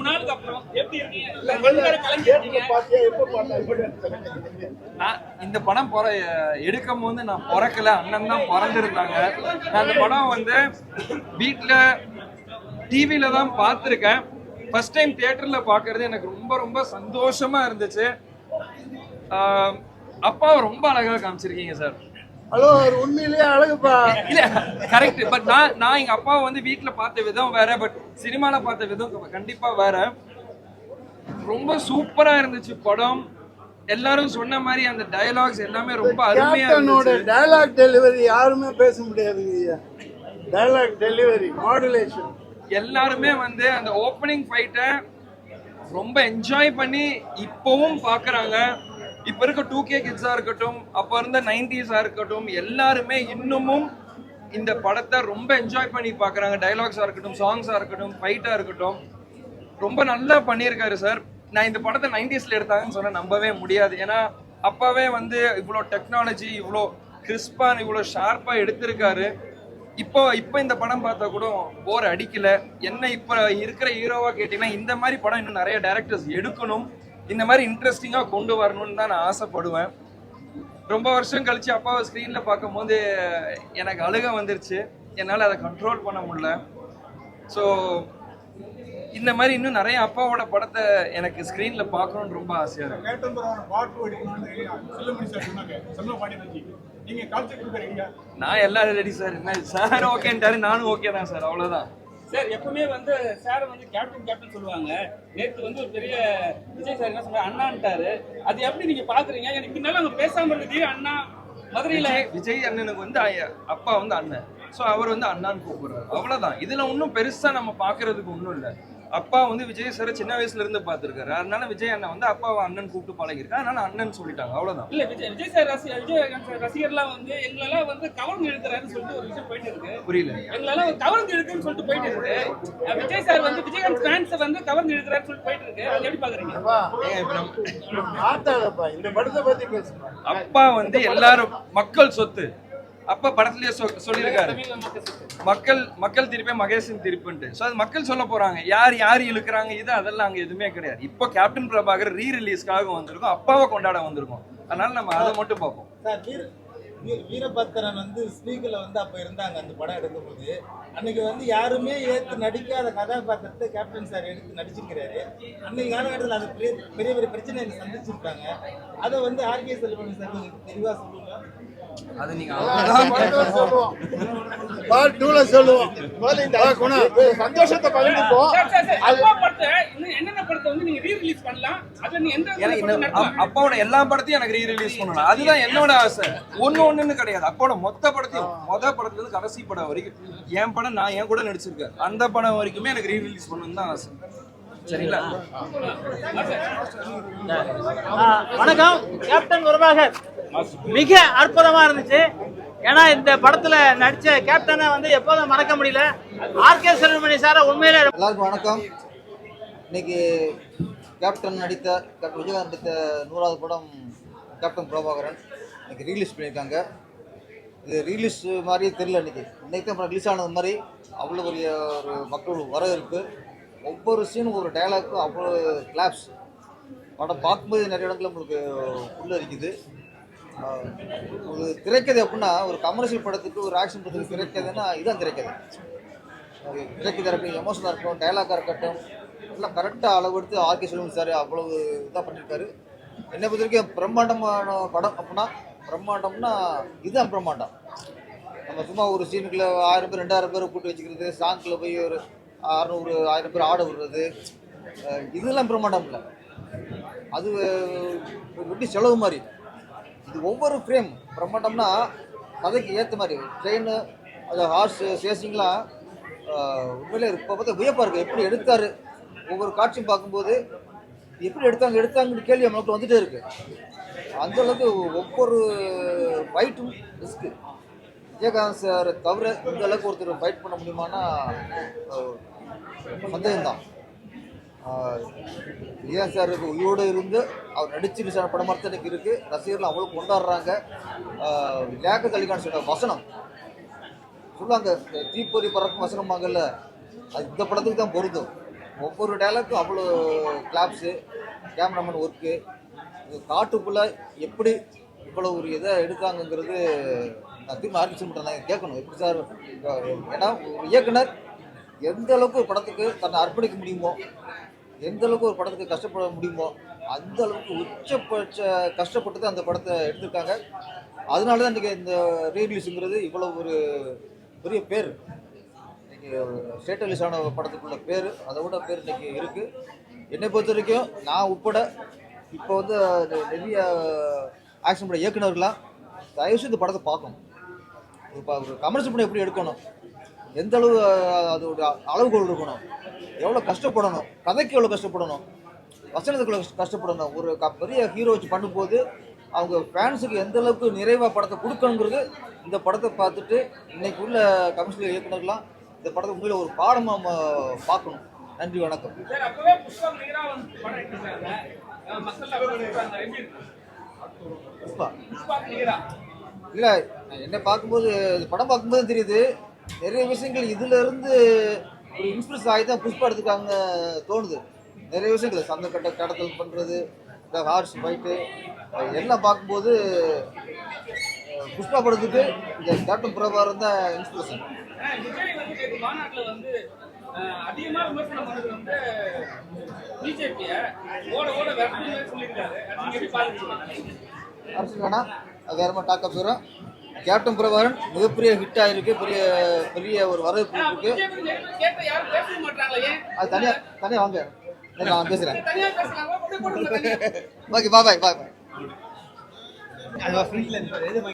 நாளுக்கு அப்புறம் எப்படி இருக்கீங்க? நான் இந்த படம் எடுக்கும் போது நான் பிறக்கல, அண்ணன் தான் பிறந்திருந்தாங்க. நான் அந்த படம் வந்து வீட்டில் டிவியில தான் பார்த்துருக்கேன். ஃபர்ஸ்ட் டைம் தியேட்டர்ல பார்க்கறது எனக்கு ரொம்ப ரொம்ப சந்தோஷமா இருந்துச்சு. அப்பாவை ரொம்ப அழகாக காமிச்சிருக்கீங்க சார். ஹலோ, உண்மையிலேயே அழகுப்பா. இல்ல கரெக்ட். பட் நான் எங்க அப்பாவை வந்து வீட்டுல பார்த்த விதம் வேற, பட் சினிமால பார்த்த விதம் கண்டிப்பா வேற. ரொம்ப சூப்பரா இருந்துச்சு படம். எல்லாரும் சொன்ன மாதிரி அந்த டயலாக்ஸ் எல்லாமே ரொம்ப அருமையா இருந்துச்சு. டயலாக் டெலிவரி யாருமே பேச முடியாதுங்க. டயலாக் டெலிவரி மாடுலேஷன் எல்லாருமே வந்து அந்த ஓப்பனிங் ஃபைட்டை ரொம்ப என்ஜாய் பண்ணி இப்பவும் பாக்குறாங்க. இப்ப இருக்க 2K கிட்ஸா இருக்கட்டும், அப்ப இருந்த 90s இருக்கட்டும், எல்லாருமே இன்னமும் இந்த படத்தை ரொம்ப என்ஜாய் பண்ணி பாக்குறாங்க. டைலாக்ஸா இருக்கட்டும், சாங்ஸா இருக்கட்டும், ஃபைட்டா இருக்கட்டும், ரொம்ப நல்லா பண்ணியிருக்காரு சார். நான் இந்த படத்தை 90sல எடுத்தாங்கன்னு சொன்னா நம்பவே முடியாது. ஏன்னா அப்பாவே வந்து இவ்வளோ டெக்னாலஜி, இவ்வளோ கிறிஸ்பான், இவ்வளோ ஷார்ப்பா எடுத்திருக்காரு. இப்போ இந்த படம் பார்த்தா கூட போர் அடிக்கல. என்ன இப்ப இருக்கிற ஹீரோவா கேட்டீங்கன்னா இந்த மாதிரி படம் இன்னும் நிறைய டைரக்டர்ஸ் எடுக்கணும், இந்த மாதிரி இன்ட்ரெஸ்டிங்காக கொண்டு வரணும்னு தான் நான் ஆசைப்படுவேன். ரொம்ப வருஷம் கழிச்சு அப்பாவை ஸ்க்ரீனில் பார்க்கும்போது எனக்கு அழுக வந்துருச்சு. என்னால் அதை கண்ட்ரோல் பண்ண முடியல. ஸோ இந்த மாதிரி இன்னும் நிறைய அப்பாவோட படத்தை எனக்கு ஸ்க்ரீனில் பார்க்கணுன்னு ரொம்ப ஆசையாக இருக்கு. நான் எல்லாரும் ரெடி சார். என்ன சார் ஓகேன்ட்டாரு, நானும் ஓகே தான் சார், அவ்வளோதான் சார். எப்பவுமே வந்து சார் வந்து கேப்டன் சொல்லுவாங்க. நேற்று வந்து ஒரு பெரிய விஜய் சார் என்ன சொல்றாரு, அண்ணான்ட்டாரு. அது எப்படி நீங்க பாக்குறீங்க? எனக்கு முன்னால அவங்க பேசாம இருந்தது அண்ணா. மதுரையில விஜய் அண்ணனுக்கு வந்து அப்பா வந்து அண்ணன், ஸோ அவர் வந்து அண்ணான்னு கூப்பிடுறாரு, அவ்வளோதான். இதுல ஒன்றும் பெருசா நம்ம பாக்குறதுக்கு ஒன்றும் இல்லை. அப்பா வந்து விஜய் சார் சின்ன வயசுல இருந்து பாத்துருக்காரு. அதனால விஜய் அண்ணன் வந்து அப்பாவை அண்ணன் கூப்பிட்டு பழகிருக்கா, அதனால அண்ணன் சொல்லிட்டாங்க, அவ்வளவுதான். இல்ல விஜய் சார் ரசிகர்லாம் வந்து எங்களெல்லாம் வந்து கவர்ந்து எடுக்கிறாருன்னு சொல்லிட்டு ஒரு விஷயம் போயிட்டு இருக்கு. புரியல. எங்களெல்லாம் கவர்ந்து எடுக்குன்னு சொல்லிட்டு போயிட்டு இருக்கு. விஜய் சார் வந்து விஜயகாந்த் ஃபேன்ஸ் வந்து கவர்ந்து எடுக்கிறாருன்னு சொல்லிட்டு போயிட்டு இருக்கு. அது எப்படி பாக்குறீங்க? இந்த படத்தை பத்தி பேசுங்க. அப்பா வந்து எல்லாரும் மக்கள் சொத்து. அப்பா படத்திலேயே சொல்லியிருக்காரு, மக்கள் திருப்பி மகேஷன் திருப்பின்ட்டு. ஸோ அது மக்கள் சொல்ல போறாங்க, யார் இழுக்கிறாங்க, இது அதெல்லாம் அங்கே எதுவுமே கிடையாது. இப்போ கேப்டன் பிரபாகர் ரீரிலீஸ்க்காக வந்திருக்கோம், அப்பாவை கொண்டாட வந்திருக்கோம். அதனால நம்ம அதை மட்டும் பார்ப்போம். வீரபத்திரன் வந்து ஸ்பீக்கர்ல வந்து அப்ப இருந்தாங்க அந்த படம் எடுக்கும்போது. அன்னைக்கு வந்து யாருமே ஏற்று நடிக்காத கதாபாத்திரத்தை கேப்டன் சார் எடுத்து நடிச்சிருக்கிறாரு. அன்னைக்கு காலகட்டத்தில் அது பெரிய பெரிய பிரச்சனை சந்திச்சிருக்காங்க. அதை வந்து ஆர்கே செல்வன் சார் தெளிவா சொல்லுங்க. அது நீங்க சந்தோஷத்தை பகிர்ந்துப்போம். அப்பாவோட எல்லா படத்தையும் எனக்கு ரீரிலீஸ் பண்ணணும், அதுதான் என்னோட ஆசை. ஒண்ணுன்னு கிடையாது. அப்பாவோட மொத்த படத்தையும், படத்துல இருந்து கடைசி படம் வரைக்கும், என் படம் நான் என் கூட நடிச்சிருக்கேன், அந்த படம் வரைக்குமே எனக்கு ரீரிலீஸ் பண்ணணும்னு தான் ஆசை. சரிங்களா? வணக்கம். கேப்டன் பிரபாகர் மிக அற்புதமா இருந்துச்சு. ஏன்னா இந்த படத்துல நடிச்ச கேப்டனை வந்து எப்போதும் மறக்க முடியல. ஆர்கே செல்வமணி சார உண்மையில. எல்லாருக்கும் வணக்கம். இன்னைக்கு கேப்டன் விஜயகாந்த் நடித்த 100வது படம் கேப்டன் பிரபாகரன் இன்னைக்கு ரீலீஸ் பண்ணியிருக்காங்க. இது ரீலீஸ் மாதிரியே தெரியல. இன்னைக்கு தான் ரிலீஸ் ஆனது மாதிரி அவ்வளோ பெரிய ஒரு மக்கள் வரவேற்பு. ஒவ்வொரு சீனும் ஒரு டைலாக்கும் அவ்வளோ கிளாப்ஸ். படம் பார்க்கும்போது நிறைய இடத்துல உங்களுக்கு உள்ளரிக்குது. ஒரு திரைக்கதை அப்படின்னா ஒரு கமர்ஷியல் படத்துக்கு, ஒரு ஆக்ஷன் படத்துக்கு திரைக்கதைன்னா இதுதான் திரைக்கதை. திரைக்கதை இருக்கட்டும், எமோஷனாக இருக்கட்டும், டைலாக்காக இருக்கட்டும், எல்லாம் கரெக்டாக அளவெடுத்து ஆர்கே செல்வன் சார் அவ்வளவு இதாக பண்ணியிருக்காரு. என்னை பொறுத்த வரைக்கும் பிரம்மாண்டமான படம் அப்படின்னா, பிரம்மாண்டம்னா இதுதான் பிரம்மாண்டம். நம்ம சும்மா ஒரு சீனுக்குள்ள 1000 பேர் 2000 பேரை கூட்டு வச்சுக்கிறது, சாங்கில் போய் ஒரு 600 1000 பேர் ஆட விடுறது, இதெல்லாம் பிரம்மாண்டம் இல்லை. அது வெட்டி செலவு மாதிரி. இது ஒவ்வொரு ஃப்ரேம் பிரம்மாண்டம்னா கதைக்கு ஏற்ற மாதிரி. ட்ரெயின், அது ஹார்ஸ் சேசிங்லாம் உண்மையிலே இப்போ பார்த்தா வியப்பாக இருக்குது. எப்படி எடுத்தார், ஒவ்வொரு காட்சியும் பார்க்கும்போது எப்படி எடுத்தாங்கன்னு கேள்வி நம்மளுக்கு வந்துகிட்டே இருக்குது. அந்தளவுக்கு ஒவ்வொரு ஃபைட்டும் ரிஸ்க்கு. விஜயகாந்த் சார் தவிர இந்த அளவுக்கு ஒருத்தர் ஃபைட் பண்ண முடியுமானா சந்தேகம்தான். விஜயகாந்த் சாருக்கு உயிரோடு இருந்து அவர் நடிச்சு விசாரணை படம் மாதிரி எனக்கு இருக்குது. ரசிகர்கள் அவ்வளோ கொண்டாடுறாங்க. லியாக்கத் அலி கான் சொன்ன வசனம் சொல்லுவாங்க, தீப்பொறி பறக்கும் வசனம் வாங்கல, அது இந்த படத்துக்கு தான் பொருந்தும். ஒவ்வொரு டைலாக்கும் அவ்வளோ கிளாப்ஸு, கேமராமேன் ஒர்க்கு, காட்டுக்குள்ளே எப்படி இவ்வளோ ஒரு இதை எடுத்தாங்கங்கிறது நான் திரும்ப ஆரம்பிச்சு மட்டும் நான் கேட்கணும். எப்படி சார், ஏன்னா ஒரு இயக்குனர் எந்த அளவுக்கு ஒரு படத்துக்கு தன்னை அர்ப்பணிக்க முடியுமோ, எந்த அளவுக்கு ஒரு படத்துக்கு கஷ்டப்பட முடியுமோ அந்த அளவுக்கு உச்சபட்ச கஷ்டப்பட்டு தான் அந்த படத்தை எடுத்திருக்காங்க. அதனால தான் இன்றைக்கி இந்த ரீரிலீஸுங்கிறது இவ்வளோ ஒரு பெரிய பேர். இன்றைக்கி ஸ்டேட் ரிலீஸ் ஆன படத்துக்குள்ள பேர், அதை விட பேர் இன்றைக்கி இருக்குது. என்னை பொறுத்த வரைக்கும் நான் உட்பட இப்போ வந்து நிறைய ஆக்ஷன் பட இயக்குனர்கள்லாம் தயவுசெய்து இந்த படத்தை பார்க்கணும். இப்போ ஒரு கமர்ஷியல் படம் எப்படி எடுக்கணும், எந்த அளவு அதோட அளவுகோல் இருக்கணும், எவ்வளோ கஷ்டப்படணும், கதைக்கு எவ்வளோ கஷ்டப்படணும், வசனத்துக்கு கஷ்டப்படணும், ஒரு பெரிய ஹீரோ வச்சு பண்ணும்போது அவங்க ஃபேன்ஸுக்கு எந்த அளவுக்கு நிறைவாக படத்தை கொடுக்கணுங்கிறது இந்த படத்தை பார்த்துட்டு இன்னைக்கு உள்ள கமர்ஷியல் இயக்குனர்லாம் இந்த படத்தை உண்மையில் ஒரு பாடமாக பார்க்கணும். நன்றி, வணக்கம். சார் அப்பவே புஷ்பா மீரா வந்து படம் எடுத்துட்டாங்க, மக்கள் சொல்றாங்க எப்படி இருக்கு புஷ்பா புஷ்பா மீரா? இல்லை, என்னை பார்க்கும்போது படம் பார்க்கும்போது தெரியுது நிறைய விஷயங்கள் இதுல இருந்து ஒரு இன்ஸ்பிரஸ் ஆகி தான் புஷ்பா எடுத்துக்காங்க தோணுது. நிறைய விஷயங்கள் சந்த கடத்தல் பண்ணுறது, இந்த ஹார்ஸ் ஃபைட்டு எல்லாம் பார்க்கும்போது புஷ்பா படத்துக்கு இந்த கேப்டன் பிரபாகரன் தான் இன்ஸ்பிரேஷன். விஜய் வந்து நேற்று மாநாட்டில் வந்து அதிகமாக விமர்சனம் பண்ணது வந்து பிஜேபியை ஓட ஓட விரட்டுன்னு சொல்லியிருக்காரு. அது நீங்க எப்படி பாக்குறீங்க? அரசு வேணா அது வேற மாதிரி டாக்கப் வரும். கேப்டன் பிரபாகரன் மிகப்பெரிய ஹிட் ஆயிருக்கு, பெரிய பெரிய ஒரு வரவேற்பு இருக்கு. கேட்ட யாரும் பேச மாட்டாங்களே, அது தனியா வாங்க, நான் பேசுறேன். தனியா பேசலாமா? ஓகே, பாய் பாய் பாய் பாய்.